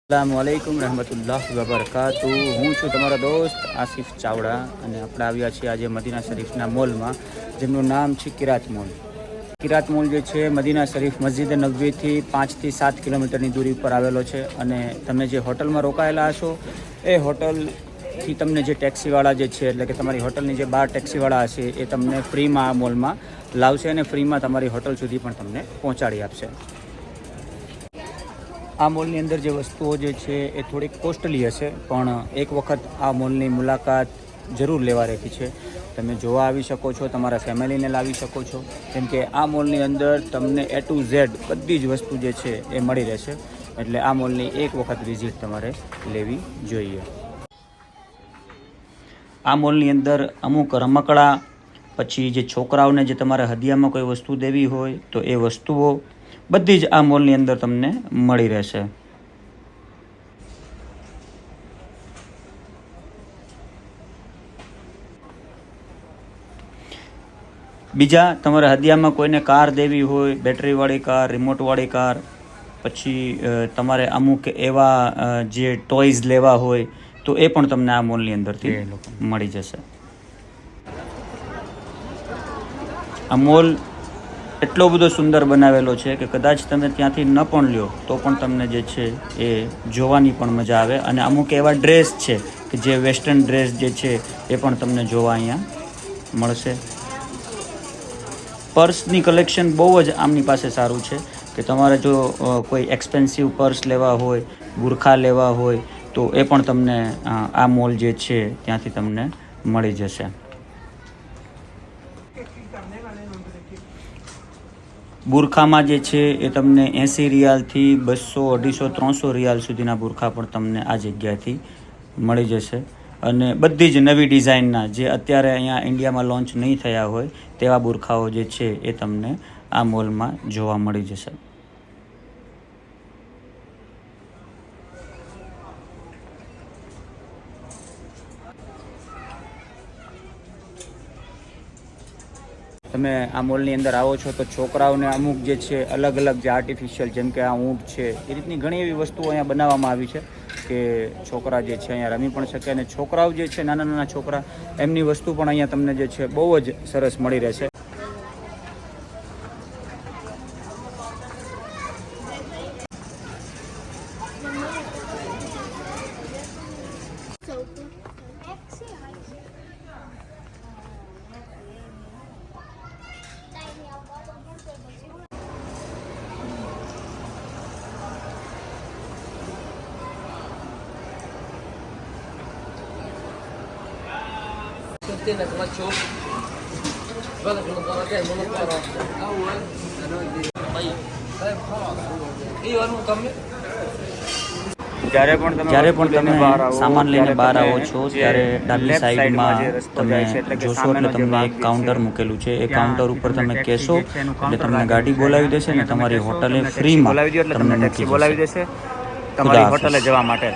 अस्सलामुअलैकुम रहमतुल्लाहि वबरकातुहू। હું છું તમારો દોસ્ત આસિફ ચાવડા અને આપણે આવ્યા છીએ આજે મદીના શરીફના મોલમાં, જેમનું નામ છે કિરાત મોલ. કિરાત મોલ જે છે મદીના શરીફ મસ્જિદ નબવીથી 5 થી 7 કિલોમીટરની દૂરી ઉપર આવેલો છે. અને તમે જે હોટલમાં રોકાયેલા હશો એ હોટલથી તમને જે ટેક્સીવાળા જે છે, એટલે કે તમારી હોટલની જે 12 ટેક્સીવાળા હશે એ તમને ફ્રીમાં આ મોલમાં લાવશે અને ફ્રીમાં તમારી હોટલ સુધી પણ તમને પહોંચાડી આપશે. આ મોલની અંદર જે વસ્તુઓ જે છે એ થોડીક કોસ્ટલી હશે, પણ એક વખત આ મોલની મુલાકાત જરૂર લેવા રહેતી છે. તમે જોવા આવી શકો છો, તમારા ફેમિલીને લાવી શકો છો, કેમ કે આ મોલની અંદર તમને A to Z બધી જ વસ્તુ જે છે એ મળી રહેશે. એટલે આ મોલની એક વખત વિઝિટ તમારે લેવી જોઈએ. આ મોલની અંદર અમુક રમકડા, પછી જે છોકરાઓને જે તમારે હદિયામાં કોઈ વસ્તુ દેવી હોય તો એ વસ્તુઓ બધી જ આ મોલની અંદર તમને મળી રહેશે. બીજા તમારે હદિયામાં કોઈને કાર દેવી હોય, બેટરીવાળી કાર, રિમોટવાળી કાર, પછી તમારે અમુક એવા જે ટોયઝ લેવા હોય તો એ પણ તમને આ મોલની અંદરથી મળી જશે. આ મોલ એટલો બધો સુંદર બનાવેલો છે કે કદાચ તમે ત્યાંથી ન પણ લ્યો તો પણ તમને જે છે એ જોવાની પણ મજા આવે. અને અમુક એવા ડ્રેસ છે કે જે વેસ્ટર્ન ડ્રેસ જે છે એ પણ તમને જોવા અહીંયા મળશે. પર્સની કલેક્શન બહુ જ આમની પાસે સારું છે કે તમારે જો કોઈ એક્સપેન્સિવ પર્સ લેવા હોય, બુરખા લેવા હોય તો એ પણ તમને આ મોલ જે છે ત્યાંથી તમને મળી જશે. બુરખામાં જે છે એ તમને 80 રિયાલથી 200, 250, 300 રિયાલ સુધીના બુરખા પણ તમને આ જગ્યાએથી મળી જશે. અને બધી જ નવી ડિઝાઇનના, જે અત્યારે અહીંયા ઇન્ડિયામાં લોન્ચ નહીં થયા હોય તેવા બુરખાઓ જે છે એ તમને આ મોલમાં જોવા મળી જશે. તમે આ મોલની અંદર આવો છો તો છોકરાઓને અમુક જે છે અલગ અલગ જે આર્ટિફિશિયલ, જેમ કે આ ઊંટ છે, એ રીતની ઘણી એવી વસ્તુઓ અહીંયા બનાવવામાં આવી છે કે છોકરા જે છે અહીંયા રમી પણ શકે. અને છોકરાઓ જે છે, નાના નાના છોકરા, એમની વસ્તુ પણ અહીંયા તમને જે છે બહુ જ સરસ મળી રહેશે. જ્યારે પણ તમે સામાન લઈને બહાર આવો છો ત્યારે ડાબી સાઈડમાં તમે જોશો એટલે તમને એક કાઉન્ટર મૂકેલું છે. એ કાઉન્ટર ઉપર તમે કહેશો એટલે તમને ગાડી બોલાવી દેશે ને તમારી હોટલે ફ્રીમાં તમને મૂકી જશે. તમારી હોટલે જવા માટે.